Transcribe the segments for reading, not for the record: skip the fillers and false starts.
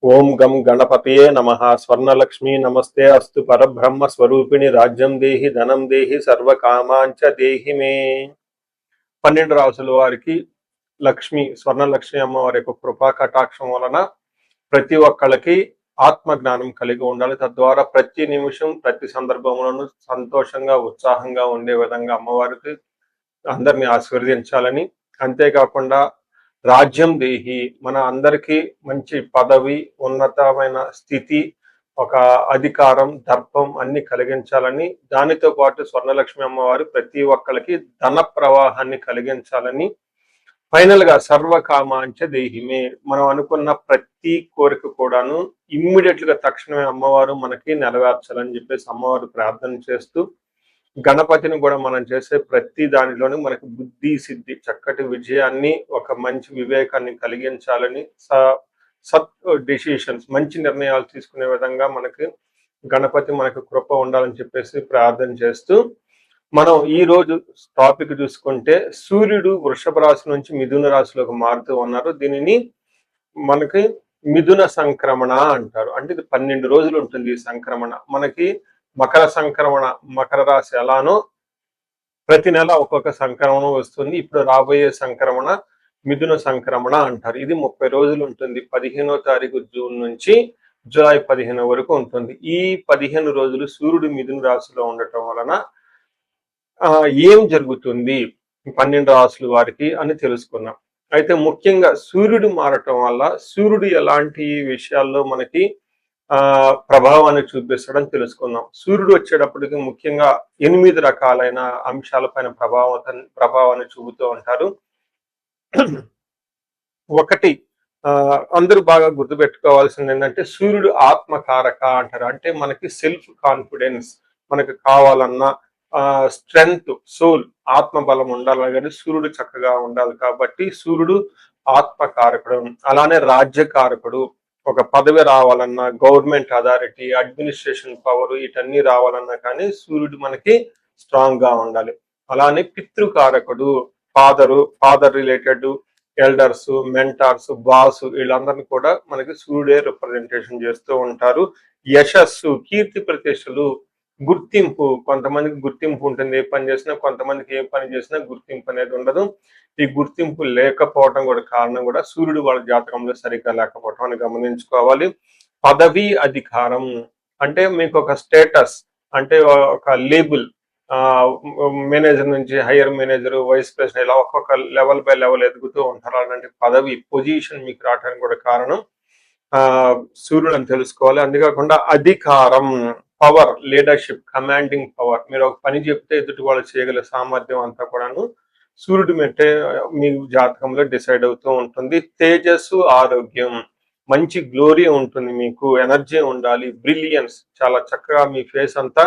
ఓం గం గణపతయే నమః. స్వర్ణలక్ష్మీ నమస్తే అస్తు. పరబ్రహ్మ స్వరూపిణి రాజ్యం దేహి ధనం దేహి సర్వకామాంచ దేహి మే. 12 రాసుల వారికి స్వర్ణలక్ష్మి అమ్మవారి యొక్క కృపా కటాక్షం వలన ప్రతి ఒక్కళ్ళకి ఆత్మ జ్ఞానం కలిగి ఉండాలి. తద్వారా ప్రతి నిమిషం ప్రతి సందర్భంలోనూ సంతోషంగా ఉత్సాహంగా ఉండే విధంగా అమ్మవారికి అందరినీ ఆశీర్వదించాలని, అంతేకాకుండా రాజ్యం దేహి, మన అందరికీ మంచి పదవి, ఉన్నతమైన స్థితి, ఒక అధికారం, దర్పం అన్ని కలిగించాలని, దానితో పాటు స్వర్ణలక్ష్మి అమ్మవారు ప్రతి ఒక్కరికి ధన ప్రవాహాన్ని కలిగించాలని, ఫైనల్ గా సర్వకామాంచ దేహిమే, మనం అనుకున్న ప్రతి కోరిక కూడాను ఇమ్మీడియట్ గా తక్షణమే అమ్మవారు మనకి నెరవేర్చాలని చెప్పేసి అమ్మవారు ప్రార్థన చేస్తూ, గణపతిని కూడా మనం చేసే ప్రతి దానిలోనూ మనకి బుద్ధి సిద్ధి చక్కటి విజయాన్ని, ఒక మంచి వివేకాన్ని కలిగించాలని, సత్ డెసిషన్స్ మంచి నిర్ణయాలు తీసుకునే విధంగా మనకి గణపతి మనకు కృప ఉండాలని చెప్పేసి ప్రార్థన చేస్తూ, మనం ఈ రోజు టాపిక్ చూసుకుంటే సూర్యుడు వృషభ రాశి నుంచి మిథున రాశిలోకి మారుతూ ఉన్నారు. దీనిని మనకి మిథున సంక్రమణ అంటారు. అంటే ఇది 12 రోజులు ఉంటుంది ఈ సంక్రమణ. మనకి మకర సంక్రమణ, మకర రాశి ఎలానో ప్రతి నెల ఒక్కొక్క సంక్రమణం వస్తుంది. ఇప్పుడు రాబోయే సంక్రమణ మిథున సంక్రమణ అంటారు. ఇది 30 రోజులు ఉంటుంది. 15వ తారీఖు జూన్ నుంచి జూలై 15 వరకు ఉంటుంది. ఈ 15 రోజులు సూర్యుడు మిథున రాశిలో ఉండటం వలన ఏం జరుగుతుంది 12 రాశుల వారికి అని తెలుసుకున్నాం. అయితే ముఖ్యంగా సూర్యుడు మారటం వల్ల సూర్యుడు ఎలాంటి విషయాల్లో మనకి ప్రభావాన్ని చూపిస్తాడని తెలుసుకుందాం. సూర్యుడు వచ్చేటప్పటికి ముఖ్యంగా 8 రకాలైన అంశాలపైన ప్రభావాన్ని చూపుతూ ఉంటారు. ఒకటి, అందరూ బాగా గుర్తుపెట్టుకోవాల్సింది ఏంటంటే సూర్యుడు ఆత్మకారక అంటారు. అంటే మనకి సెల్ఫ్ కాన్ఫిడెన్స్, మనకు కావాలన్నా స్ట్రెంగ్త్, సోల్, ఆత్మబలం ఉండాలి కానీ సూర్యుడు చక్కగా ఉండాలి. కాబట్టి సూర్యుడు ఆత్మకారకుడు. అలానే రాజ్యకారకుడు, ఒక పదవి రావాలన్నా, గవర్నమెంట్ అథారిటీ, అడ్మినిస్ట్రేషన్ పవర్, వీటన్ని రావాలన్నా కానీ సూర్యుడు మనకి స్ట్రాంగ్ గా ఉండాలి. అలానే పితృకారకుడు, father related elders, mentors, boss, వీళ్ళందరినీ కూడా మనకి సూర్యుడే రిప్రజెంటేషన్ చేస్తూ ఉంటారు. యశస్సు, కీర్తి ప్రతిష్టలు, గుర్తింపు, కొంతమందికి గుర్తింపు ఉంటుంది ఏ పని చేసినా, కొంతమందికి ఏ పని చేసినా గుర్తింపు అనేది ఉండదు. ఈ గుర్తింపు లేకపోవడం కూడా కారణం కూడా సూర్యుడు వాళ్ళ జాతకంలో సరిగ్గా లేకపోవడం అని గమనించుకోవాలి. పదవి, అధికారం అంటే మీకు ఒక స్టేటస్, అంటే ఒక లేబుల్, మేనేజర్ నుంచి హైయర్ మేనేజర్, వైస్ ప్రెసిడెంట్, ఇలా ఒక్కొక్క లెవెల్ బై లెవెల్ ఎదుగుతూ ఉంటారు. అలాంటి పదవి, పొజిషన్ మీకు రావడానికి కూడా కారణం సూర్యుడు అని తెలుసుకోవాలి. అంతేకాకుండా అధికారం, పవర్, లీడర్షిప్, కమాండింగ్ పవర్, మీరు ఒక పని చెప్తే ఎదుటి వాళ్ళు చేయగల సామర్థ్యం అంతా కూడాను సూర్యుడు మెట్టే మీ జాతకంలో డిసైడ్ అవుతూ ఉంటుంది. తేజస్సు, ఆరోగ్యం, మంచి గ్లోరీ ఉంటుంది, మీకు ఎనర్జీ ఉండాలి, బ్రిలియన్స్, చాలా చక్కగా మీ ఫేస్ అంతా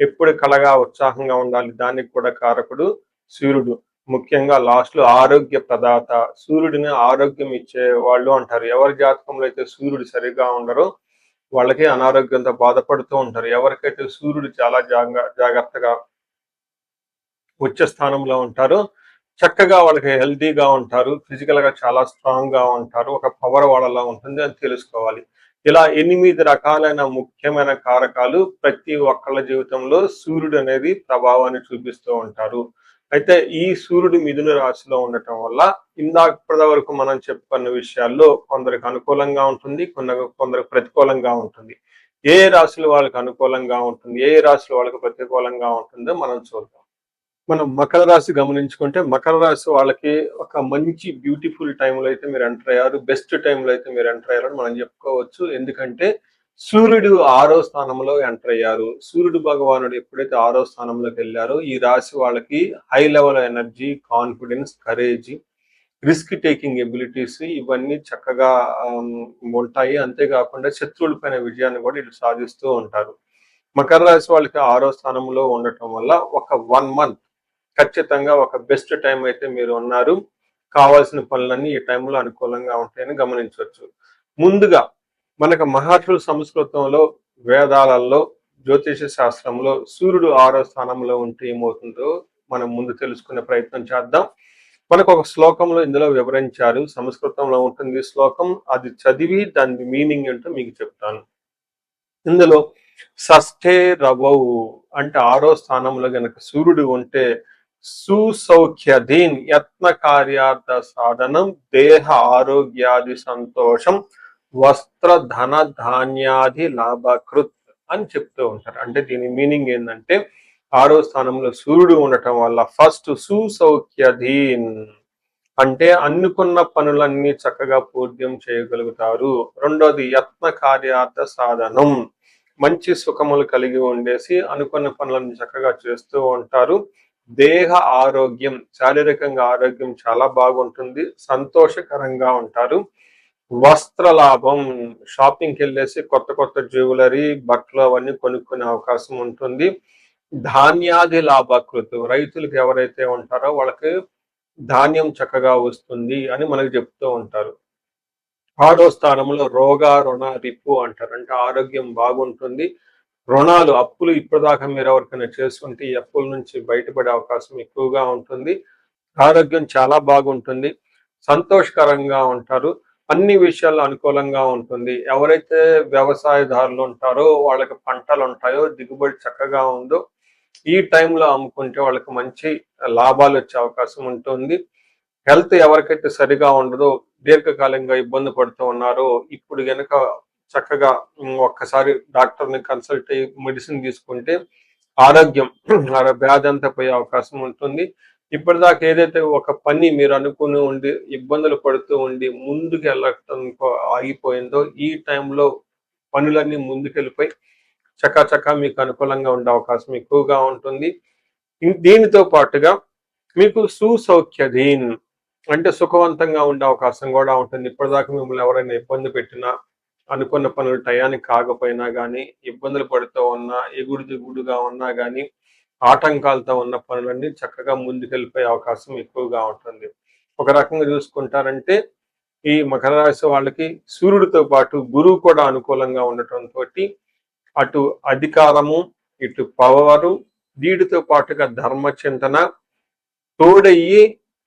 ఎప్పుడు కలగా ఉత్సాహంగా ఉండాలి, దానికి కూడా కారకుడు సూర్యుడు. ముఖ్యంగా లాస్ట్ లో ఆరోగ్య ప్రదాత, సూర్యుడిని ఆరోగ్యం ఇచ్చే వాళ్ళు అంటారు. ఎవరి జాతకంలో అయితే సూర్యుడు సరిగా ఉండరో వాళ్ళకి అనారోగ్యంతో బాధపడుతూ ఉంటారు. ఎవరికైతే సూర్యుడు చాలా జాగ్రత్తగా ఉచ్చ స్థానంలో ఉంటారో చక్కగా వాళ్ళకి హెల్తీగా ఉంటారు, ఫిజికల్ గా చాలా స్ట్రాంగ్ గా ఉంటారు, ఒక పవర్ వాళ్ళలా ఉంటుంది అని తెలుసుకోవాలి. ఇలా 8 రకాలైన ముఖ్యమైన కారకాలు ప్రతి ఒక్కళ్ళ జీవితంలో సూర్యుడు అనేది ప్రభావాన్ని చూపిస్తూ ఉంటారు. అయితే ఈ సూర్యుడు మిథున రాశిలో ఉండటం వల్ల ఇప్పటి వరకు మనం చెప్పుకున్న విషయాల్లో కొందరికి అనుకూలంగా ఉంటుంది, కొందరికి ప్రతికూలంగా ఉంటుంది. ఏ రాశులు వాళ్ళకి అనుకూలంగా ఉంటుంది, ఏ రాశులు వాళ్ళకి ప్రతికూలంగా ఉంటుందో మనం చూద్దాం. మనం మకర రాశి గమనించుకుంటే మకర రాశి వాళ్ళకి ఒక మంచి బ్యూటిఫుల్ టైంలో అయితే మీరు ఎంటర్ అయ్యారు, బెస్ట్ టైంలో అయితే మీరు ఎంటర్ అయ్యారని మనం చెప్పుకోవచ్చు. ఎందుకంటే సూర్యుడు 6వ స్థానంలో ఎంటర్ అయ్యారు. సూర్యుడు భగవానుడు ఎప్పుడైతే 6వ స్థానంలోకి వెళ్ళారో ఈ రాశి వాళ్ళకి high level energy, confidence, courage, risk taking abilities ఇవన్నీ చక్కగా ఉంటాయి. అంతేకాకుండా శత్రువుల పైన విజయాన్ని కూడా వీళ్ళు సాధిస్తూ ఉంటారు. మకర రాశి వాళ్ళకి 6వ స్థానంలో ఉండటం వల్ల ఒక 1 month ఖచ్చితంగా ఒక బెస్ట్ టైం అయితే మీరు ఉన్నారు. కావాల్సిన పనులన్నీ ఈ టైంలో అనుకూలంగా ఉంటాయని గమనించవచ్చు. ముందుగా మనకు మహర్షుల సంస్కృతంలో, వేదాలలో, జ్యోతిష శాస్త్రంలో సూర్యుడు 6వ స్థానంలో ఉంటే ఏమవుతుందో మనం ముందు తెలుసుకునే ప్రయత్నం చేద్దాం. మనకు ఒక శ్లోకంలో ఇందులో వివరించారు. సంస్కృతంలో ఉంటుంది శ్లోకం. అది చదివి దాని మీనింగ్ ఏంటో మీకు చెప్తాను. ఇందులో షష్ఠే రవౌ అంటే 6వ స్థానంలో గనక సూర్యుడు ఉంటే సుసౌఖ్యధీన్ యత్న కార్యార్థ సాధనం దేహ ఆరోగ్యాది సంతోషం వస్త్ర ధన ధాన్యాది లాభకృత్ అని చెప్తూ ఉంటారు. అంటే దీని మీనింగ్ ఏంటంటే 6వ స్థానంలో సూర్యుడు ఉండటం వల్ల ఫస్ట్ సుసౌఖ్యధీన్ అంటే అనుకున్న పనులన్నీ చక్కగా పూర్త్యం చేయగలుగుతారు. రెండోది యత్న కార్యార్థ సాధనం మంచి సుఖములు కలిగి ఉండేసి అనుకున్న పనులను చక్కగా చేస్తూ ఉంటారు. దేహ ఆరోగ్యం శారీరకంగా ఆరోగ్యం చాలా బాగుంటుంది. సంతోషకరంగా ఉంటారు. వస్త్ర లాభం షాపింగ్కి వెళ్ళేసి కొత్త కొత్త జ్యువెలరీ బట్టలు అవన్నీ కొనుక్కునే అవకాశం ఉంటుంది. ధాన్యాది లాభకృతు రైతులకు ఎవరైతే ఉంటారో వాళ్ళకి ధాన్యం చక్కగా వస్తుంది అని మనకు చెప్తూ ఉంటారు. 6వ స్థానంలో రోగ రుణ రిపు అంటారు. అంటే ఆరోగ్యం బాగుంటుంది. రుణాలు అప్పులు ఇప్పటిదాకా మీరు ఎవరికైనా చేసుకుంటే ఈ అప్పుల నుంచి బయటపడే అవకాశం ఎక్కువగా ఉంటుంది. ఆరోగ్యం చాలా బాగుంటుంది. సంతోషకరంగా ఉంటారు. అన్ని విషయాల్లో అనుకూలంగా ఉంటుంది. ఎవరైతే వ్యవసాయదారులు ఉంటారో వాళ్ళకి పంటలు ఉంటాయో దిగుబడి చక్కగా ఉందో ఈ టైంలో అమ్ముకుంటే వాళ్ళకి మంచి లాభాలు వచ్చే అవకాశం ఉంటుంది. హెల్త్ ఎవరికైతే సరిగా ఉండదో దీర్ఘకాలంగా ఇబ్బంది పడుతూ ఉన్నారో ఇప్పుడు గనక చక్కగా ఒక్కసారి డాక్టర్ని కన్సల్ట్ అయ్యి మెడిసిన్ తీసుకుంటే ఆరోగ్యం వ్యాధి అంతా పోయే అవకాశం ఉంటుంది. ఇప్పటిదాకా ఏదైతే ఒక పని మీరు అనుకుని ఉండి ఇబ్బందులు పడుతూ ఉండి ముందుకు వెళ్ళటం ఆగిపోయిందో ఈ టైంలో పనులన్నీ ముందుకెళ్ళిపోయి చకాచకా మీకు అనుకూలంగా ఉండే అవకాశం ఎక్కువగా ఉంటుంది. దీనితో పాటుగా మీకు సుసౌఖ్యధీన్ అంటే సుఖవంతంగా ఉండే అవకాశం కూడా ఉంటుంది. ఇప్పటిదాకా మిమ్మల్ని ఎవరైనా ఇబ్బంది పెట్టినా అనుకున్న పనులు టయానికి కాకపోయినా కానీ ఇబ్బందులు పడుతూ ఉన్నా ఎగుడు దిగుడుగా ఉన్నా కానీ ఆటంకాలతో ఉన్న పనులన్నీ చక్కగా ముందుకెళ్ళిపోయే అవకాశం ఎక్కువగా ఉంటుంది. ఒక రకంగా చూసుకుంటారంటే ఈ మకర రాశి వాళ్ళకి సూర్యుడితో పాటు గురువు కూడా అనుకూలంగా ఉండటంతో అటు అధికారము ఇటు పవరు వీటితో పాటుగా ధర్మ చింతన తోడయ్యి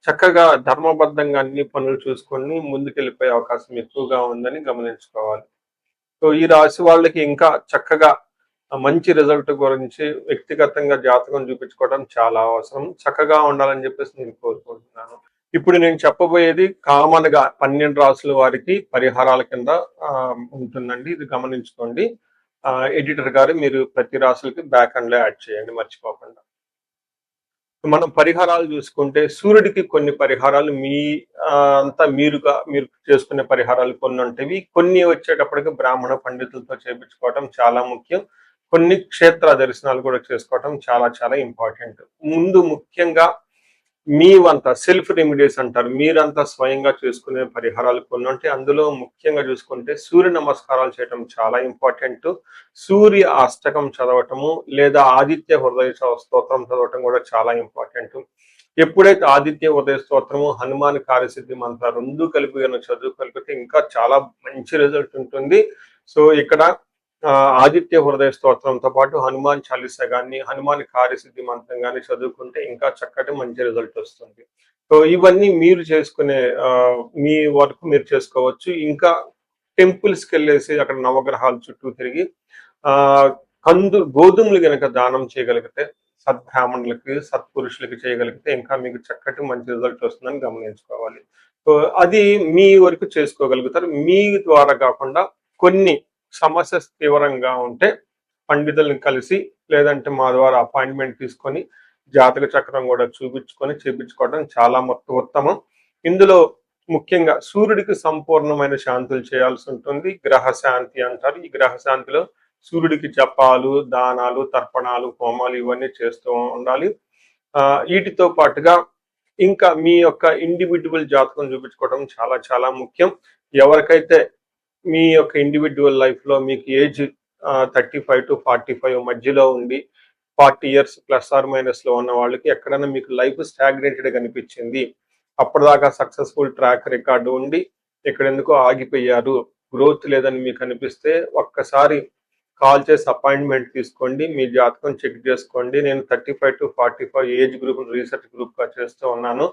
చక్కగా ధర్మబద్ధంగా అన్ని పనులు చూసుకొని ముందుకెళ్ళిపోయే అవకాశం ఎక్కువగా ఉందని గమనించుకోవాలి. సో ఈ రాశి వాళ్ళకి ఇంకా చక్కగా మంచి రిజల్ట్ గురించి వ్యక్తిగతంగా జాతకం చూపించుకోవడం చాలా అవసరం. చక్కగా ఉండాలని చెప్పేసి నేను కోరుకుంటున్నాను. ఇప్పుడు నేను చెప్పబోయేది కామన్ గా 12 రాసుల వారికి పరిహారాల కింద ఉంటుందండి. ఇది గమనించుకోండి. ఎడిటర్ గారు మీరు ప్రతి రాశులకి బ్యాక్ అండ్ లో యాడ్ చేయండి మర్చిపోకుండా. మనం పరిహారాలు చూసుకుంటే సూర్యుడికి కొన్ని పరిహారాలు మీ అంతా మీరు చేసుకునే పరిహారాలు కొన్ని ఉంటాయి. కొన్ని వచ్చేటప్పటికి బ్రాహ్మణ పండితులతో చేపించుకోవటం చాలా ముఖ్యం. కొన్ని క్షేత్ర దర్శనాలు కూడా చేసుకోవటం చాలా చాలా ఇంపార్టెంట్. ముందు ముఖ్యంగా మీవంతా సెల్ఫ్ రెమెడీస్ అంటారు. మీరంతా స్వయంగా చేసుకునే పరిహారాలు కొన్ని ఉంటాయి. అందులో ముఖ్యంగా చూసుకుంటే సూర్య నమస్కారాలు చేయటం చాలా ఇంపార్టెంట్. సూర్య అష్టకం చదవటము లేదా ఆదిత్య హృదయ స్తోత్రం చదవటం కూడా చాలా ఇంపార్టెంట్. ఎప్పుడైతే ఆదిత్య హృదయ స్తోత్రము హనుమాన్ కార్యసిద్ధి మంత్ర రెండు కలిపి చదువుకలిపితే ఇంకా చాలా మంచి రిజల్ట్ ఉంటుంది. సో ఇక్కడ ఆదిత్య హృదయ స్తోత్రంతో పాటు హనుమాన్ చాలీసా కానీ హనుమాన్ కార్యసిద్ధి మంత్రం కానీ చదువుకుంటే ఇంకా చక్కటి మంచి రిజల్ట్ వస్తుంది. సో ఇవన్నీ మీరు చేసుకునే మీ వరకు మీరు చేసుకోవచ్చు. ఇంకా టెంపుల్స్కి వెళ్ళేసి అక్కడ నవగ్రహాల చుట్టూ తిరిగి గోధుమలు గనక దానం చేయగలిగితే సద్బ్రాహ్మణులకి సత్పురుషులకి చేయగలిగితే ఇంకా మీకు చక్కటి మంచి రిజల్ట్ వస్తుందని గమనించుకోవాలి. సో అది మీ వరకు చేసుకోగలుగుతారు. మీ ద్వారా కాకుండా కొన్ని సమస్య తీవ్రంగా ఉంటే పండితులను కలిసి లేదంటే మా ద్వారా అపాయింట్మెంట్ తీసుకొని జాతక చక్రం కూడా చూపించుకొని చేపించుకోవడం చాలా ఉత్తమం. ఇందులో ముఖ్యంగా సూర్యుడికి సంపూర్ణమైన శాంతులు చేయాల్సి ఉంటుంది. గ్రహ శాంతి అంటారు. ఈ గ్రహ శాంతిలో సూర్యుడికి జపాలు దానాలు తర్పణాలు హోమాలు ఇవన్నీ చేస్తూ ఉండాలి. వీటితో పాటుగా ఇంకా మీ యొక్క ఇండివిడ్యువల్ జాతకం చూపించుకోవడం చాలా చాలా ముఖ్యం. ఎవరికైతే మీ యొక్క ఇండివిడ్యువల్ లైఫ్ లో మీకు ఏజ్ 35 to 45 మధ్యలో ఉండి 40 years ప్లస్ ఆర్ మైనస్ లో ఉన్న వాళ్ళకి ఎక్కడైనా మీకు లైఫ్ స్టాగ్నేటెడ్ కనిపించింది, అప్పటిదాకా సక్సెస్ఫుల్ ట్రాక్ రికార్డు ఉండి ఇక్కడ ఎందుకో ఆగిపోయారు, గ్రోత్ లేదని మీకు అనిపిస్తే ఒక్కసారి కాల్ చేసి అపాయింట్మెంట్ తీసుకోండి. మీ జాతకం చెక్ చేసుకోండి. నేను 35-45 ఏజ్ గ్రూప్ రీసెర్చ్ గ్రూప్‌గా చేస్తూ ఉన్నాను.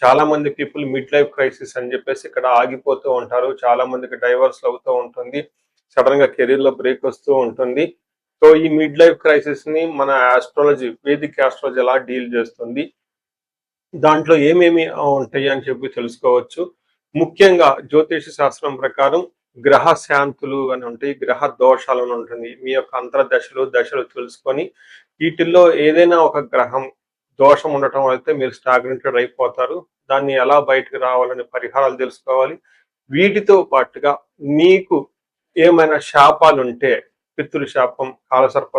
చాలా మంది పీపుల్ మిడ్ లైఫ్ క్రైసిస్ అని చెప్పేసి ఇక్కడ ఆగిపోతూ ఉంటారు. చాలా మందికి డైవర్స్‌లు అవుతూ ఉంటుంది. సడెన్‌గా కెరీర్‌లో బ్రేక్ వస్తూ ఉంటుంది. సో, ఈ మిడ్ లైఫ్ క్రైసిస్‌ని మన ఆస్ట్రాలజీ, వేదిక్ ఆస్ట్రాలజీ ఎలా డీల్ చేస్తుంది? దాంట్లో ఏమేమి ఉంటాయి అని చెప్పి తెలుసుకోవచ్చు. ముఖ్యంగా జ్యోతిష శాస్త్రం ప్రకారం గ్రహ శాంతులు అని ఉంటాయి. గ్రహ దోషాలు అని ఉంటుంది. మీ యొక్క అంతర్దశలు, దశలు తెలుసుకొని వీటిల్లో ఏదైనా ఒక గ్రహం దోషం ఉండటం అయితే మీరు స్టాగ్నెంటెడ్ అయిపోతారు. దాన్ని ఎలా బయటకు రావాలని పరిహారాలు తెలుసుకోవాలి. వీటితో పాటుగా మీకు ఏమైనా శాపాలుంటే పితృ శాపం, కాలసర్ప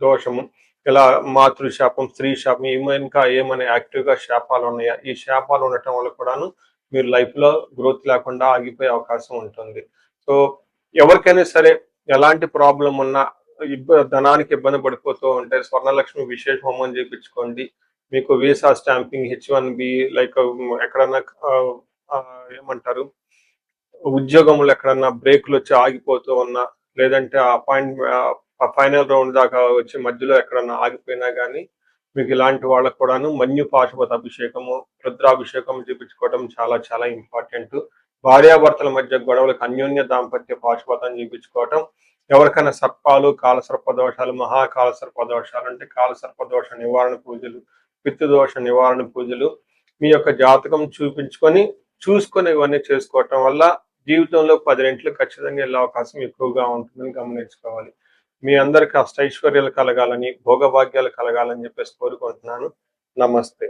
దోషము, ఇలా మాతృ శాపం, స్త్రీ శాపం ఇంకా ఏమైనా యాక్టివ్‌గా శాపాలు ఉన్నాయా? ఈ శాపాలు ఉండటం వల్ల కూడాను మీరు లైఫ్‌లో గ్రోత్ లేకుండా ఆగిపోయే అవకాశం ఉంటుంది. సో, ఎవరికైనా సరే ఎలాంటి ప్రాబ్లమ్ ఉన్నా ధనానికి ఇబ్బంది పడిపోతూ ఉంటే స్వర్ణలక్ష్మి విశేష హోమం చేపించుకోండి. మీకు వీసా స్టాంపింగ్, హెచ్-1బీ లైక్ ఎక్కడన్నా ఏమంటారు ఉద్యోగంలో ఎక్కడన్నా బ్రేకులొచ్చి ఆగిపోతూ ఉన్నా, లేదంటే ఫైనల్ రౌండ్ దాకా వచ్చి మధ్యలో ఎక్కడన్నా ఆగిపోయినా గానీ, మీకు ఇలాంటి వాళ్ళకి కూడాను మన్యు పాశుపత అభిషేకము, రుద్రాభిషేకం చేపించుకోవడం చాలా చాలా ఇంపార్టెంటు. భార్యాభర్తల మధ్య గొడవలకు అన్యోన్య దాంపత్య పాశుపతం చేపించుకోవటం. ఎవరికైనా సర్పాలు, కాలసర్ప దోషాలు, మహాకాలసర్ప దోషాలు అంటే కాలసర్ప దోష నివారణ పూజలు, పితృదోష నివారణ పూజలు, మీ యొక్క జాతకం చూసుకొని ఇవన్నీ చేసుకోవటం వల్ల జీవితంలో 10 రెట్లు ఖచ్చితంగా వెళ్ళే అవకాశం ఎక్కువగా ఉంటుందని గమనించుకోవాలి. మీ అందరికి అష్టైశ్వర్యాలు కలగాలని, భోగభాగ్యాలు కలగాలని చెప్పేసి కోరుకుంటున్నాను. నమస్తే.